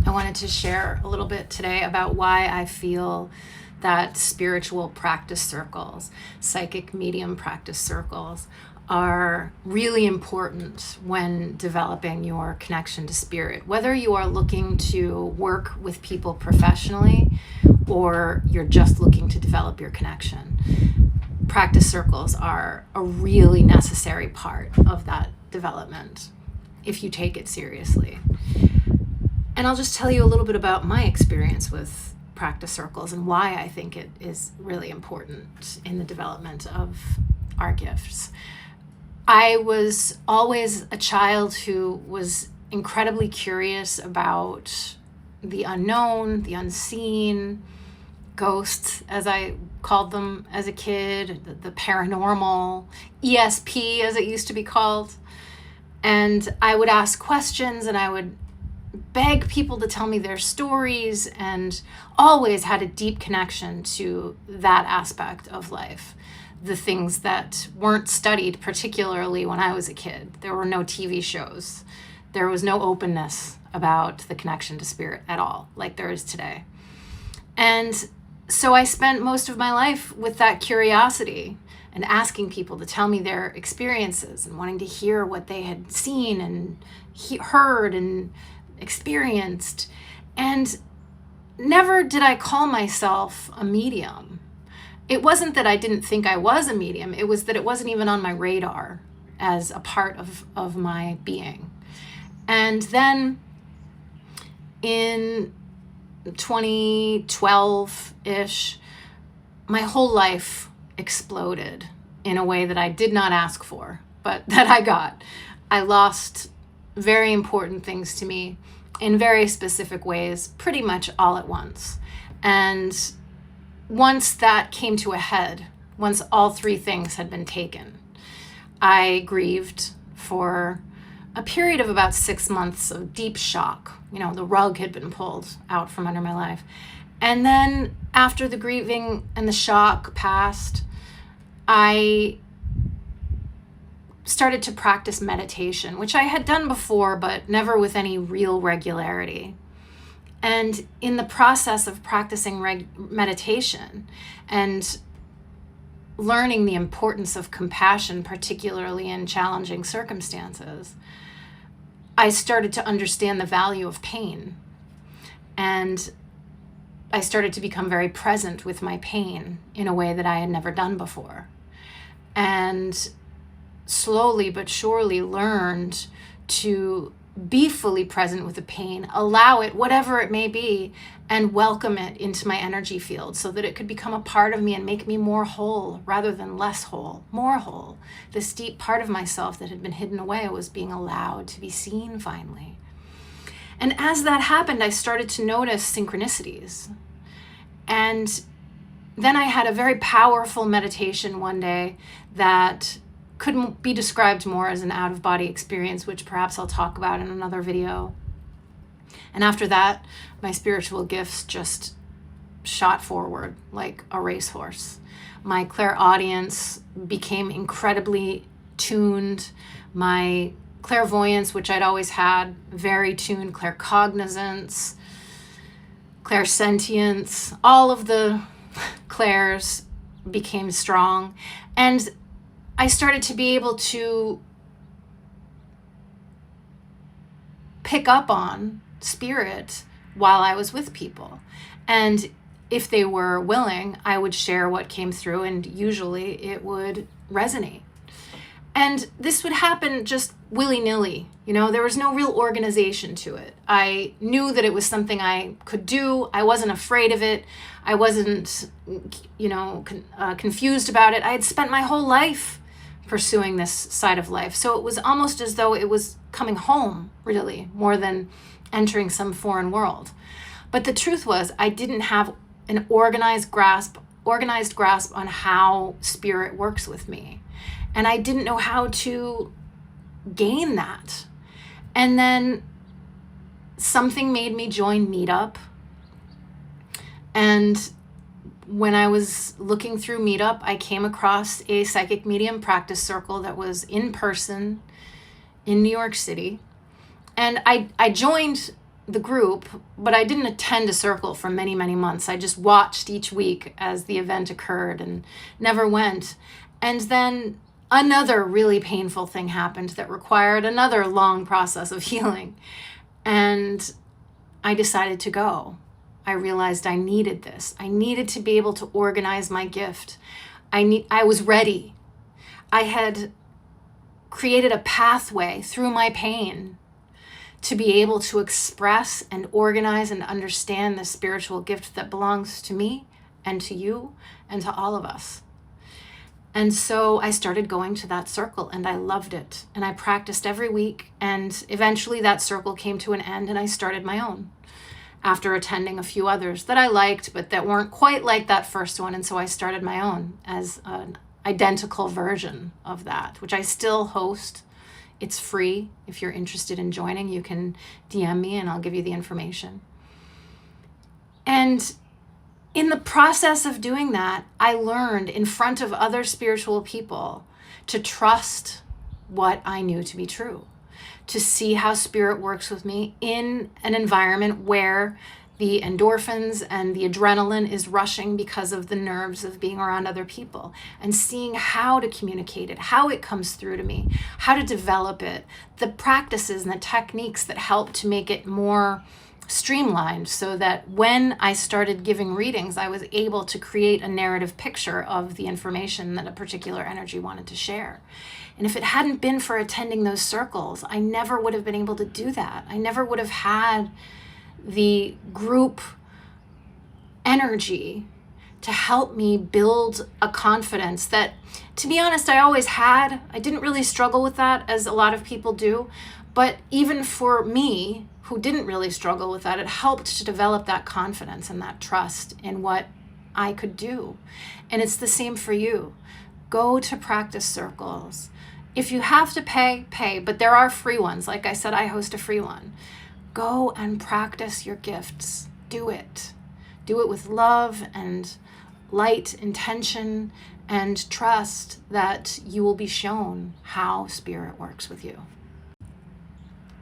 I wanted to share a little bit today about why I feel that spiritual practice circles, psychic medium practice circles, are really important when developing your connection to spirit. Whether you are looking to work with people professionally or you're just looking to develop your connection, practice circles are a really necessary part of that development if you take it seriously. And I'll just tell you a little bit about my experience with practice circles and why I think it is really important in the development of our gifts. I was always a child who was incredibly curious about the unknown, the unseen, ghosts, as I called them as a kid, the paranormal, ESP as it used to be called. And I would ask questions and I would beg people to tell me their stories, and always had a deep connection to that aspect of life. The things that weren't studied, particularly when I was a kid. There were no TV shows. There was no openness about the connection to spirit at all, like there is today. And so I spent most of my life with that curiosity and asking people to tell me their experiences and wanting to hear what they had seen and heard and experienced. And never did I call myself a medium. It wasn't that I didn't think I was a medium. It was that it wasn't even on my radar as a part of my being. And then in 2012-ish, my whole life exploded in a way that I did not ask for, but that I got. I lost very important things to me in very specific ways, pretty much all at once. And once that came to a head, once all three things had been taken, I grieved for a period of about 6 months of deep shock. You know, the rug had been pulled out from under my life. And then after the grieving and the shock passed, I started to practice meditation, which I had done before, but never with any real regularity. And in the process of practicing meditation and learning the importance of compassion, particularly in challenging circumstances, I started to understand the value of pain. And I started to become very present with my pain in a way that I had never done before. And slowly but surely learned to be fully present with the pain, allow it, whatever it may be, and welcome it into my energy field so that it could become a part of me and make me more whole rather than less whole, more whole. This deep part of myself that had been hidden away was being allowed to be seen finally. And as that happened, I started to notice synchronicities. And then I had a very powerful meditation one day that couldn't be described more as an out-of-body experience, which perhaps I'll talk about in another video. And after that, my spiritual gifts just shot forward like a racehorse. My clairaudience became incredibly tuned. My clairvoyance, which I'd always had, very tuned. Claircognizance, clairsentience, all of the clairs became strong. And I started to be able to pick up on spirit while I was with people. And if they were willing, I would share what came through, and usually it would resonate. And this would happen just willy-nilly. You know, there was no real organization to it. I knew that it was something I could do. I wasn't afraid of it. I wasn't, confused about it. I had spent my whole life pursuing this side of life. So it was almost as though it was coming home, really, more than entering some foreign world. But the truth was, I didn't have an organized grasp on how spirit works with me. And I didn't know how to gain that. And then something made me join Meetup. And when I was looking through Meetup, I came across a psychic medium practice circle that was in person in New York City. And I joined the group, but I didn't attend a circle for many, many months. I just watched each week as the event occurred and never went. And then another really painful thing happened that required another long process of healing. And I decided to go. I realized I needed this. I needed to be able to organize my gift. I was ready. I had created a pathway through my pain to be able to express and organize and understand the spiritual gift that belongs to me and to you and to all of us. And so I started going to that circle and I loved it. And I practiced every week. And eventually that circle came to an end and I started my own after attending a few others that I liked, but that weren't quite like that first one. And so I started my own as an identical version of that, which I still host. It's free. If you're interested in joining, you can DM me and I'll give you the information. And in the process of doing that, I learned in front of other spiritual people to trust what I knew to be true, to see how spirit works with me in an environment where the endorphins and the adrenaline is rushing because of the nerves of being around other people, and seeing how to communicate it, how it comes through to me, how to develop it, the practices and the techniques that help to make it more streamlined so that when I started giving readings, I was able to create a narrative picture of the information that a particular energy wanted to share. And if it hadn't been for attending those circles, I never would have been able to do that. I never would have had the group energy to help me build a confidence that, to be honest, I always had. I didn't really struggle with that as a lot of people do. But even for me, who didn't really struggle with that, it helped to develop that confidence and that trust in what I could do. And it's the same for you. Go to practice circles. If you have to pay, pay, but there are free ones. Like I said, I host a free one. Go and practice your gifts. Do it. Do it with love and light intention and trust that you will be shown how spirit works with you.